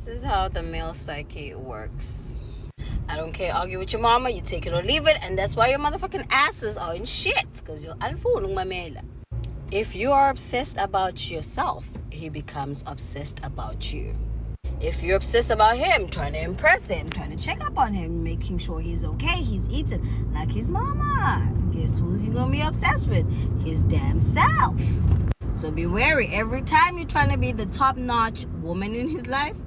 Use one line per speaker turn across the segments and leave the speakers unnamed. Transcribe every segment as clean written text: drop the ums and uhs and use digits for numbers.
This is how the male psyche works. I don't care. Argue with your mama, you take it or leave it, and that's why your motherfucking asses are in shit. Because you're unfolding mamela. If you are obsessed about yourself, he becomes obsessed about you. If you're obsessed about him, trying to impress him, trying to check up on him, making sure he's okay, he's eating like his mama, guess who's he gonna be obsessed with? His damn self. So be wary. Every time you're trying to be the top-notch woman in his life,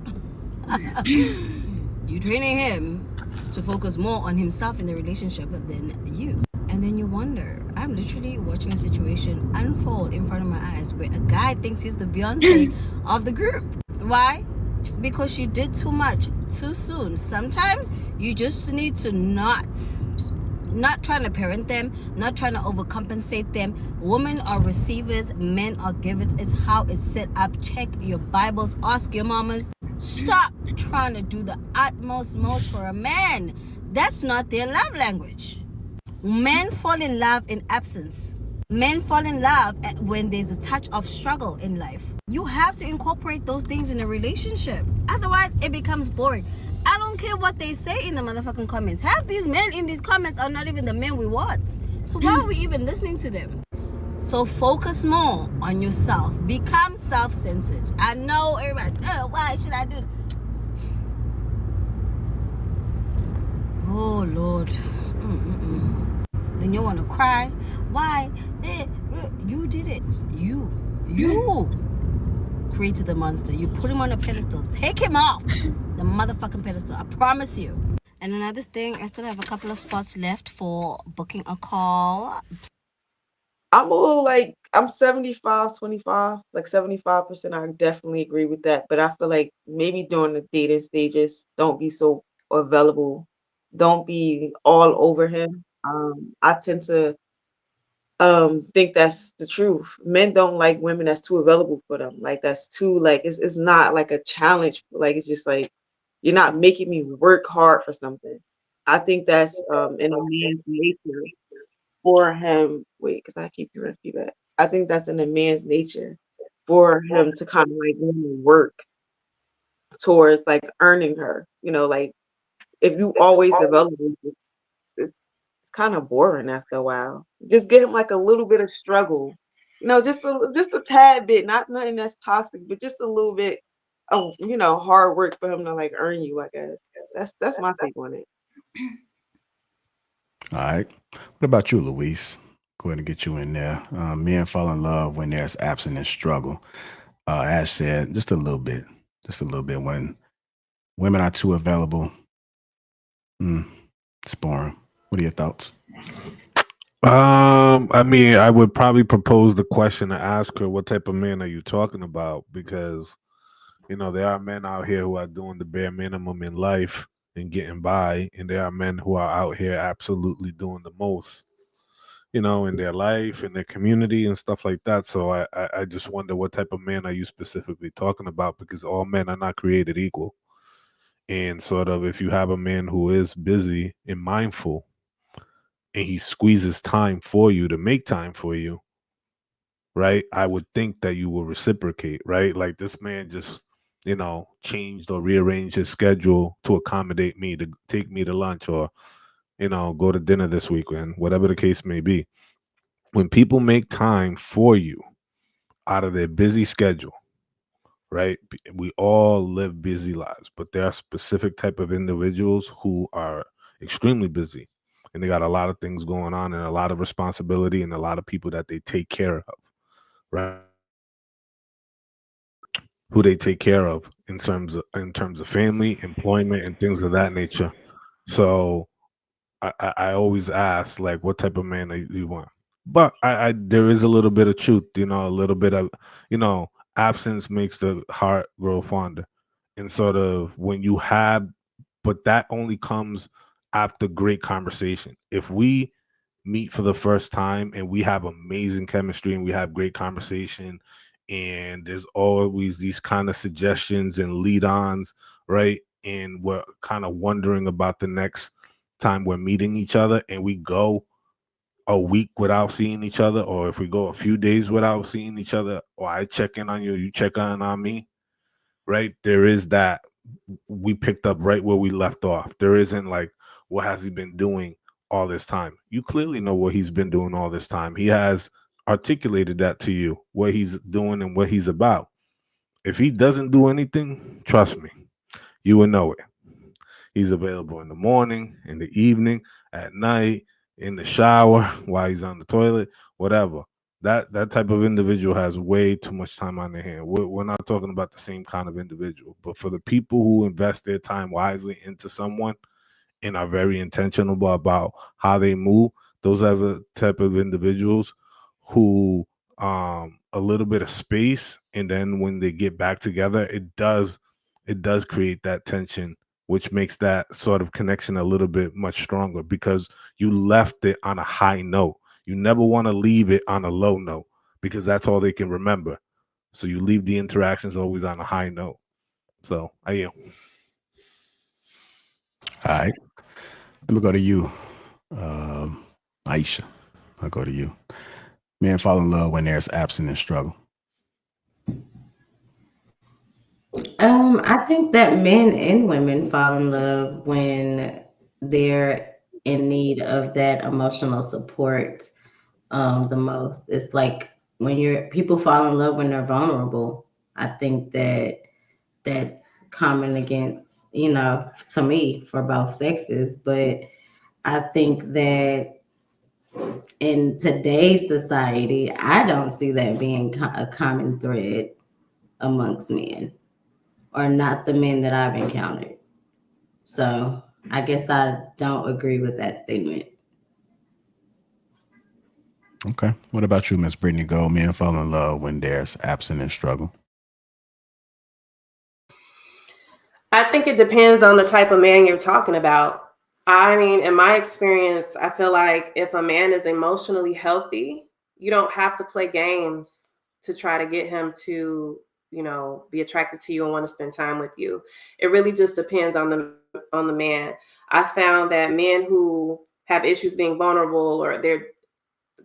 you're training him to focus more on himself in the relationship than you. And then you wonder, I'm literally watching a situation unfold in front of my eyes where a guy thinks he's the Beyonce of the group. Why? Because she did too much too soon. Sometimes you just need to not trying to parent them, not trying to overcompensate them. Women are receivers, men are givers. It's how it's set up. Check your Bibles, ask your mamas. Stop trying to do the utmost most for a man. That's not their love language. Men fall in love in absence. Men fall in love when there's a touch of struggle in life. You have to incorporate those things in a relationship. Otherwise, it becomes boring. I don't care what they say in the motherfucking comments. Half these men in these comments are not even the men we want. So why are we even listening to them? So focus more on yourself. Become self-centered. I know everybody, why should I do that? Oh, Lord. Then you want to cry. Why? You did it. You created the monster. You put him on a pedestal. Take him off the motherfucking pedestal. I promise you. And another thing, I still have a couple of spots left for booking a call.
I'm a little like I'm 75-25, like 75%. I definitely agree with that. But I feel like maybe during the dating stages, don't be so available. Don't be all over him. I tend to think that's the truth. Men don't like women that's too available for them. Like that's too like it's not like a challenge. Like it's just like you're not making me work hard for something. I think that's in a man's nature for him. Wait, because I keep hearing feedback. I think that's in a man's nature for him to kind of like want to work towards like earning her. You know, like if you always available, it's kind of boring after a while. Just get him like a little bit of struggle. You know, just a tad bit, not nothing that's toxic, but just a little bit of hard work for him to like earn you. I guess that's my take on it.
All right. What about you, Luis? Go ahead and get you in there. Men fall in love when there's absence and struggle. Ash said just a little bit. When women are too available, mm, it's boring. What are your thoughts?
I mean, I would probably propose the question to ask her, what type of man are you talking about? Because, there are men out here who are doing the bare minimum in life and getting by, and there are men who are out here absolutely doing the most, in their life, in their community, and stuff like that. So I just wonder, what type of man are you specifically talking about? Because all men are not created equal. And sort of, if you have a man who is busy and mindful, and he squeezes time for you to make time for you, right? I would think that you will reciprocate, right? Like this man just, changed or rearranged his schedule to accommodate me, to take me to lunch, or, go to dinner this weekend, whatever the case may be. When people make time for you out of their busy schedule, right? We all live busy lives, but there are specific type of individuals who are extremely busy, and they got a lot of things going on and a lot of responsibility and a lot of people that they take care of, right? Who they take care of in terms of family, employment, and things of that nature. So I always ask, like, what type of man you want? But I there is a little bit of truth, a little bit of, absence makes the heart grow fonder. And sort of when you have, but that only comes after great conversation. If we meet for the first time and we have amazing chemistry and we have great conversation, and there's always these kind of suggestions and lead ons, right? And we're kind of wondering about the next time we're meeting each other, and we go a week without seeing each other, or if we go a few days without seeing each other, or I check in on you, you check in on me, right? There is that we picked up right where we left off. There isn't like, what has he been doing all this time? You clearly know what he's been doing all this time. He has articulated that to you, what he's doing and what he's about. If he doesn't do anything, trust me, you will know it. He's available in the morning, in the evening, at night, in the shower, while he's on the toilet, whatever. That type of individual has way too much time on their hand. We're not talking about the same kind of individual. But for the people who invest their time wisely into someone and are very intentional about how they move, those are the type of individuals who a little bit of space, and then when they get back together, it does create that tension, which makes that sort of connection a little bit much stronger because you left it on a high note. You never want to leave it on a low note because that's all they can remember. So you leave the interactions always on a high note. So I am.
All right. Let me go to you, um, Aisha. I'll go to you. Men fall in love when there's absence and struggle.
I think that men and women fall in love when they're in need of that emotional support the most. It's like when you're people fall in love when they're vulnerable. I think that that's common against, to me for both sexes, but I think that in today's society, I don't see that being a common thread amongst men, or not the men that I've encountered. So I guess I don't agree with that statement.
Okay. What about you, Miss Brittany Gold? Men fall in love when there's absence and struggle.
I think it depends on the type of man you're talking about. I mean, in my experience, I feel like if a man is emotionally healthy, you don't have to play games to try to get him to, be attracted to you and want to spend time with you. It really just depends on the man. I found that men who have issues being vulnerable, or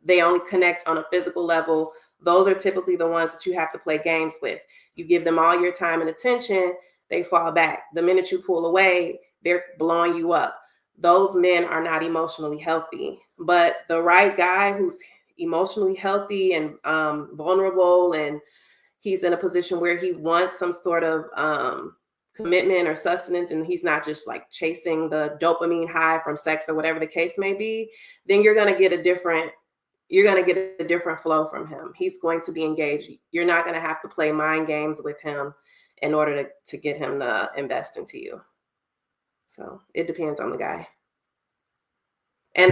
they only connect on a physical level, those are typically the ones that you have to play games with. You give them all your time and attention, they fall back. The minute you pull away, they're blowing you up. Those men are not emotionally healthy. But the right guy who's emotionally healthy and vulnerable, and he's in a position where he wants some sort of commitment or sustenance, and he's not just like chasing the dopamine high from sex or whatever the case may be, then you're going to get a different flow from him. He's going to be engaged. You're not going to have to play mind games with him in order to get him to invest into you. So it depends on the guy.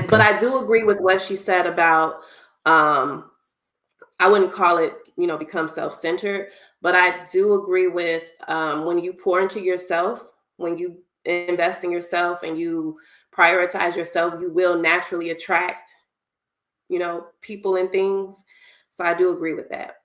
But I do agree with what she said about, I wouldn't call it, become self-centered, but I do agree with when you pour into yourself, when you invest in yourself and you prioritize yourself, you will naturally attract, people and things. So I do agree with that.